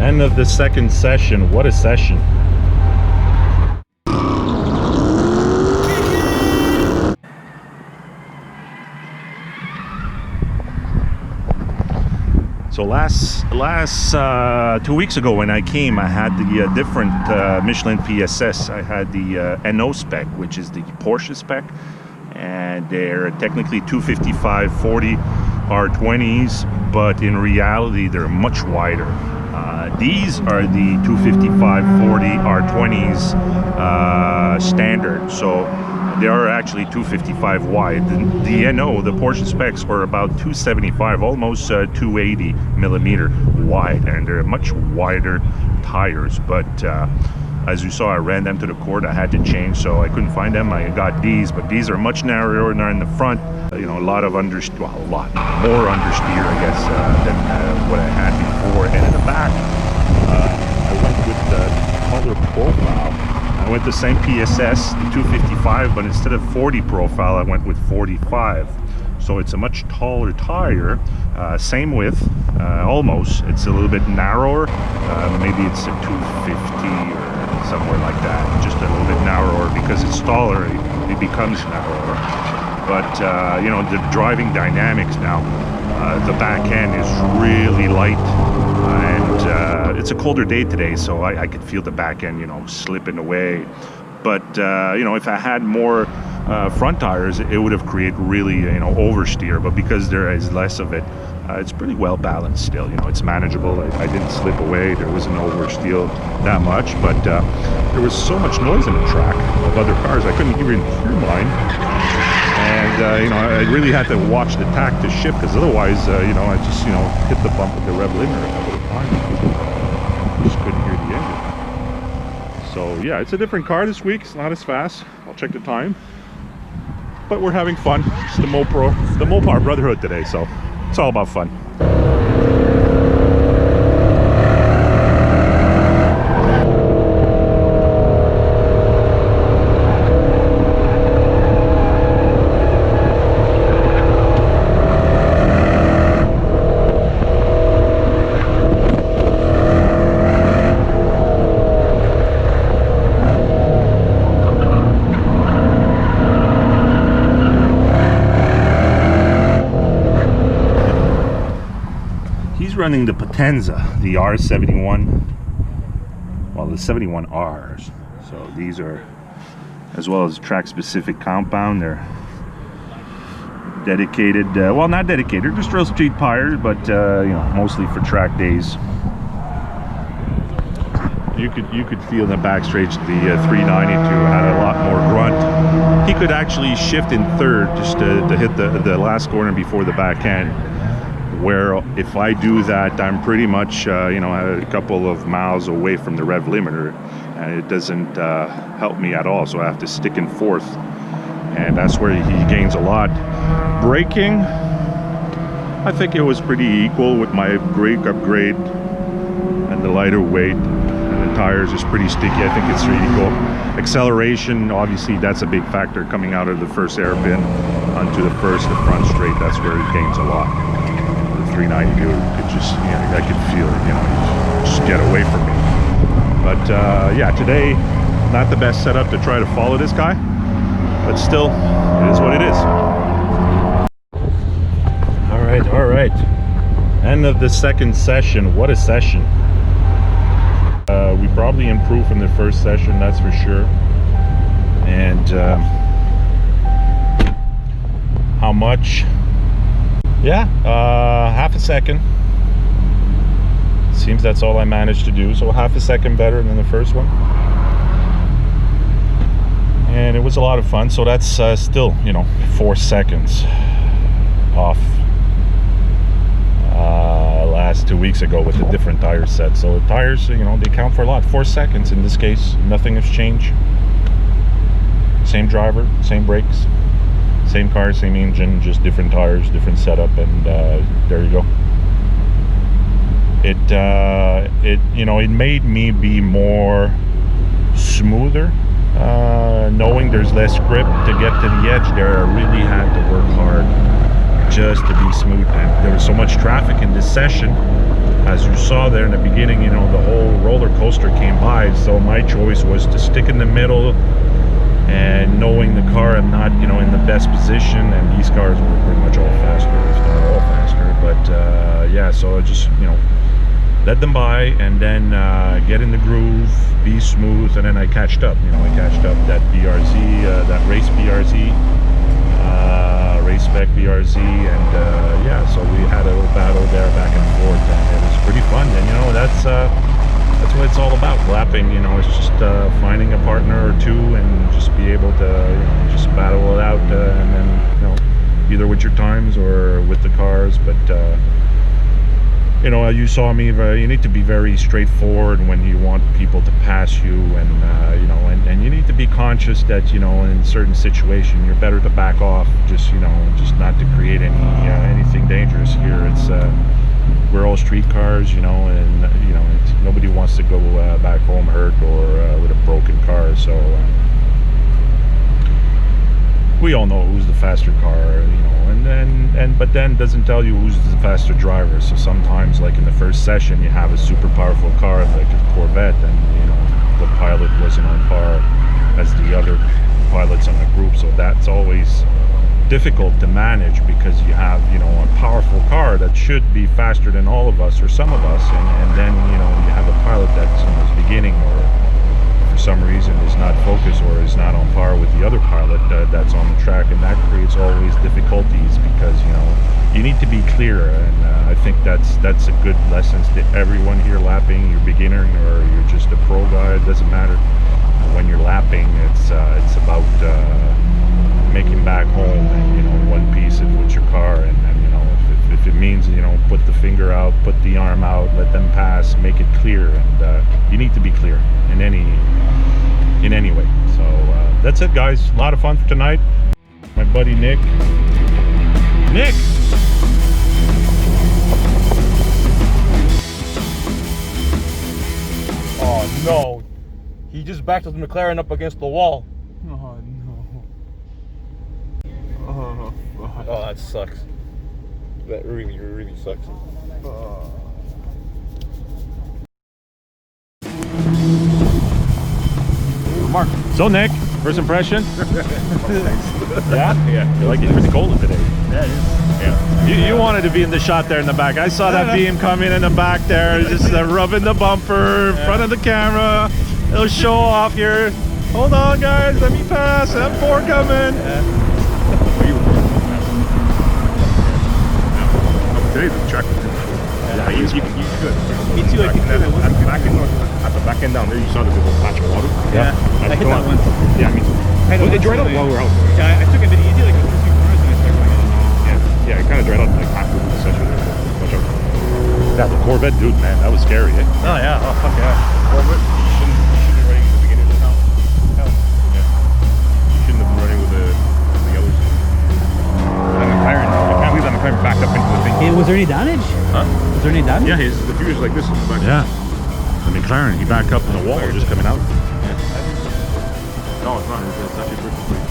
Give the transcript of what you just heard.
End of the second session. What a session. So last 2 weeks ago when I came, I had the different Michelin PSS. I had the NO spec, which is the Porsche spec, and they're technically 255/40 R20s, but in reality they're much wider. These are the 255/40 R20s standard, so they are actually 255 wide. The NO, the Porsche specs, were about 275, almost 280 millimeter wide, and they're much wider tires. But as you saw, I ran them to the court. I had to change, so I couldn't find them. I got these, but these are much narrower than in the front. You know, a lot more understeer, I guess, than what I had before. And in the back, I went with the color profile. I went the same PSS, the 255, but instead of 40 profile, I went with 45. So it's a much taller tire, same width, almost. It's a little bit narrower. Maybe it's a 250 or somewhere like that. Just a little bit narrower because it's taller. It becomes narrower. But you know, the driving dynamics now. The back end is really light, and it's a colder day today, so I could feel the back end, you know, slipping away. But you know, if I had more front tires, it would have created really, you know, oversteer. But because there is less of it, it's pretty well balanced still. You know, it's manageable. I didn't slip away. There wasn't oversteer that much, but there was so much noise in the track of other cars, I couldn't even hear mine. And you know, I really had to watch the tach to shift, because otherwise, you know, I just, you know, hit the bump with the rev limiter a couple of times. I just couldn't hear the engine. So yeah, it's a different car this week. It's not as fast. I'll check the time. But we're having fun. It's the Mopar Brotherhood today, so it's all about fun. Running the Potenza, the R71, well, the 71Rs. So these are, as well as track specific compound, they're dedicated, well, not dedicated, just real street tires, but you know, mostly for track days. You could feel in the back straight the 392 had a lot more grunt. He could actually shift in third just to hit the last corner before the back end, where if I do that, I'm pretty much you know, a couple of miles away from the rev limiter, and it doesn't help me at all, so I have to stick in fourth, and that's where he gains a lot. Braking, I think it was pretty equal with my brake upgrade and the lighter weight, and the tires is pretty sticky. I think it's really cool. Acceleration, obviously that's a big factor coming out of the first hairpin onto the front straight. That's where it gains a lot. 392, it just, you know, I could feel it, you know, just get away from me. But yeah, today not the best setup to try to follow this guy, but still, it is what it is. All right, end of the second session. What a session. We probably improved from the first session, that's for sure. And how much? Yeah, half a second. Seems that's all I managed to do, so half a second better than the first one. And it was a lot of fun, so that's still, you know, 4 seconds off last 2 weeks ago with a different tire set. So the tires, you know, they count for a lot. 4 seconds in this case, nothing has changed. Same driver, same brakes. Same car, same engine, just different tires, different setup, and there you go. It you know, it made me be more smoother, knowing there's less grip to get to the edge there. I really had to work hard just to be smooth, and there was so much traffic in this session. as you saw there in the beginning, you know, the whole roller coaster came by. So my choice was to stick in the middle, and knowing the car I'm not, you know, in the best position, and these cars were pretty much all faster, if not all faster. But yeah, so I just, you know, let them by, and then get in the groove, be smooth, and then I catched up. You know, I catched up that BRZ, that race BRZ, race spec BRZ, and yeah, so we had a little battle there back and forth, and it was pretty fun. And you know, that's what it's all about. Lapping, you know, it's just finding a partner or two and just be able to, you know, just battle it out, and then, you know, either with your times or with the cars. But you know, you saw me, you need to be very straightforward when you want people to pass you, and you know, and you need to be conscious that, you know, in certain situation you're better to back off, just, you know, just not to create any anything dangerous here. It's we're all street cars, you know, and you know, nobody wants to go back home hurt or with a broken car. So we all know who's the faster car, you know, but then doesn't tell you who's the faster driver. So sometimes, like in the first session, you have a super powerful car like a Corvette, and you know, the pilot wasn't on par as the other pilots on the group. So that's always difficult to manage, because you have, you know, a powerful car that should be faster than all of us or some of us, and then, you know, you have a pilot that's in his beginning, or for some reason is not focused or is not on par with the other pilot that's on the track, and that creates always difficulties, because, you know, you need to be clear. And I think that's a good lesson to everyone here lapping. You're beginner or you're just a pro guy, it doesn't matter. When you're lapping, it's about making back home, and, you know, one piece with your car, and you know, if it means, you know, put the finger out, put the arm out, let them pass, make it clear. And you need to be clear in any way. So that's it, guys. A lot of fun for tonight. My buddy Nick. Oh no, he just backed his McLaren up against the wall. Oh no. Oh, that sucks. That really sucks. Mark. So Nick, first impression? Yeah? You like it? Pretty cold today. Yeah, it is. Yeah. You wanted to be in the shot there in the back. I saw that beam coming in the back there, just rubbing the bumper in front of the camera. It'll show off your, hold on guys, let me pass, M4 coming. Today the track was good. Yeah, you good. Me too, I could feel it. At the back end down there, you saw the big old patch of water. Yeah, I hit that one. Yeah, me too. It dried out while we were out. Yeah, I took a video easy, like the first few corners, and I started going. Yeah, it kind of dried out like halfway through the session. Watch out. Yeah, the Corvette dude, man, that was scary, eh? Oh yeah, oh fuck yeah. Corvette, you shouldn't be running at the beginning of the town. Yeah. You shouldn't have been running with the others. That McLaren, I can't believe that McLaren backed up into the thing. Hey, was there any damage? Huh? Was there any damage? Yeah, the fuse like this in the back. Yeah. The McLaren, he backed up in the wall, just coming out. No, it's not. It's actually pretty complete.